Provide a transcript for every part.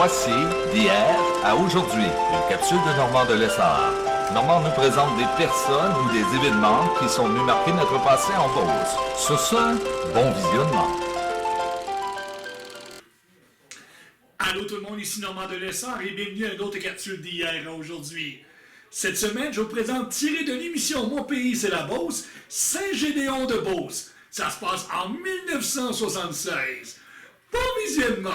Voici, d'hier à aujourd'hui, une capsule de Normand de Lessard. Normand nous présente des personnes ou des événements qui sont venus marquer notre passé en Beauce. Sur ce, bon visionnement. Allô tout le monde, ici Normand de Lessard et bienvenue à une autre capsule d'hier à aujourd'hui. Cette semaine, je vous présente, tiré de l'émission Mon pays, c'est la Beauce, Saint-Gédéon de Beauce. Ça se passe en 1976. Bon visionnement!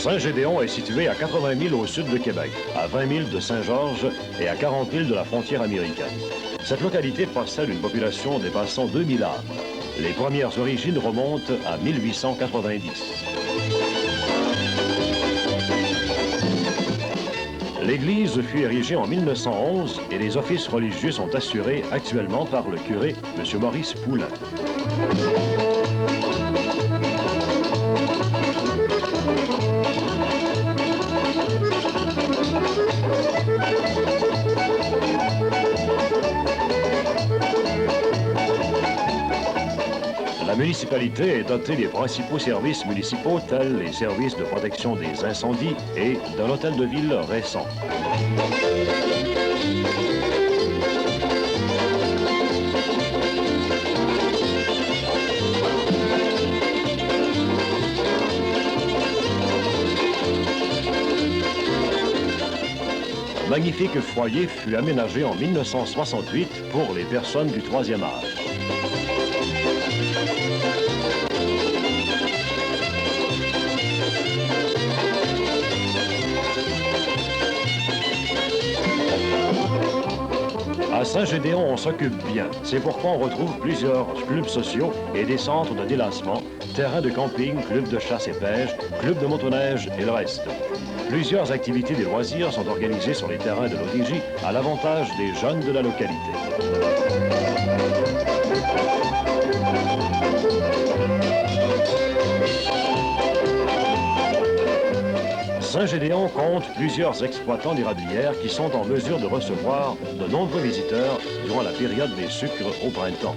Saint-Gédéon est situé à 80 000 au sud de Québec, à 20 000 de Saint-Georges et à 40 000 de la frontière américaine. Cette localité possède une population dépassant 2000 âmes. Les premières origines remontent à 1890. L'église fut érigée en 1911 et les offices religieux sont assurés actuellement par le curé, M. Maurice Poulain. La municipalité est dotée des principaux services municipaux tels les services de protection des incendies et d'un hôtel de ville récent. Un magnifique foyer fut aménagé en 1968 pour les personnes du troisième âge. À Saint-Gédéon, on s'occupe bien. C'est pourquoi on retrouve plusieurs clubs sociaux et des centres de délassement, terrains de camping, clubs de chasse et pêche, clubs de motoneige et le reste. Plusieurs activités des loisirs sont organisées sur les terrains de l'OTJ à l'avantage des jeunes de la localité. Saint-Gédéon compte plusieurs exploitants d'érablières qui sont en mesure de recevoir de nombreux visiteurs durant la période des sucres au printemps.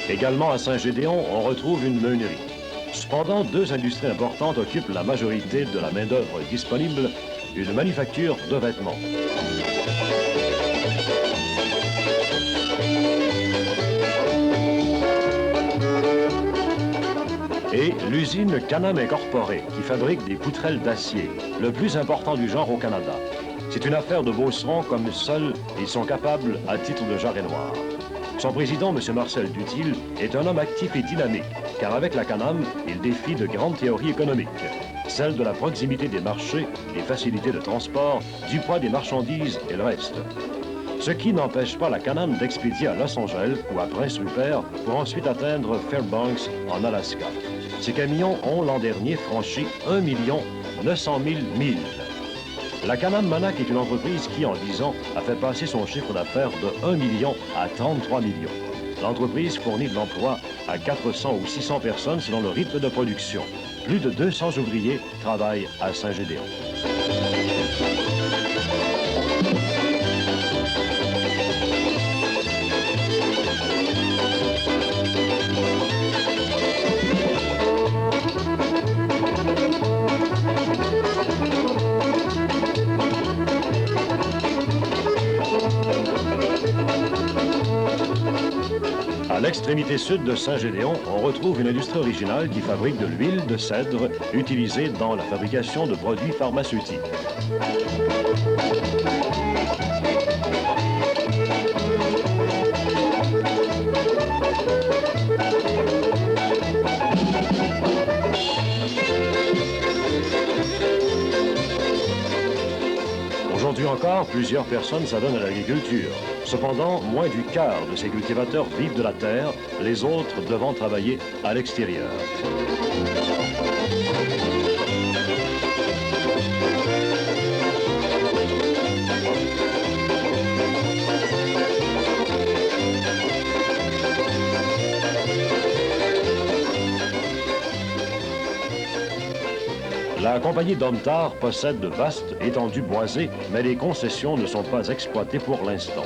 Également à Saint-Gédéon, on retrouve une meunerie. Cependant, deux industries importantes occupent la majorité de la main-d'œuvre disponible, une manufacture de vêtements. Et l'usine Can-Am Incorporée, qui fabrique des poutrelles d'acier, le plus important du genre au Canada. C'est une affaire de Beauceron comme seuls ils sont capables à titre de jarret noir. Son président, M. Marcel Dutil, est un homme actif et dynamique, car avec la Can-Am, il défie de grandes théories économiques. Celle de la proximité des marchés, des facilités de transport, du poids des marchandises et le reste. Ce qui n'empêche pas la Can-Am d'expédier à Los Angeles ou à Prince Rupert pour ensuite atteindre Fairbanks en Alaska. Ces camions ont l'an dernier franchi 1 900 000 milles. La Can-Am Manac est une entreprise qui, en 10 ans, a fait passer son chiffre d'affaires de 1 million à 33 millions. L'entreprise fournit de l'emploi à 400 ou 600 personnes selon le rythme de production. Plus de 200 ouvriers travaillent à Saint-Gédéon. À l'extrémité sud de Saint-Gédéon, on retrouve une industrie originale qui fabrique de l'huile de cèdre utilisée dans la fabrication de produits pharmaceutiques. Aujourd'hui encore, plusieurs personnes s'adonnent à l'agriculture. Cependant, moins du quart de ces cultivateurs vivent de la terre, les autres devant travailler à l'extérieur. La compagnie Domtar possède de vastes étendues boisées, mais les concessions ne sont pas exploitées pour l'instant.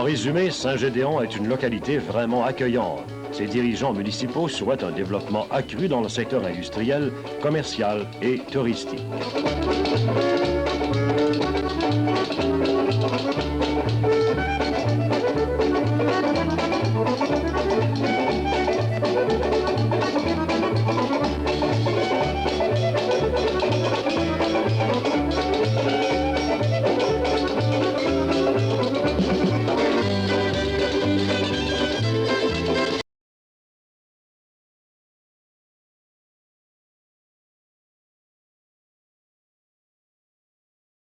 En résumé, Saint-Gédéon est une localité vraiment accueillante. Ses dirigeants municipaux souhaitent un développement accru dans le secteur industriel, commercial et touristique.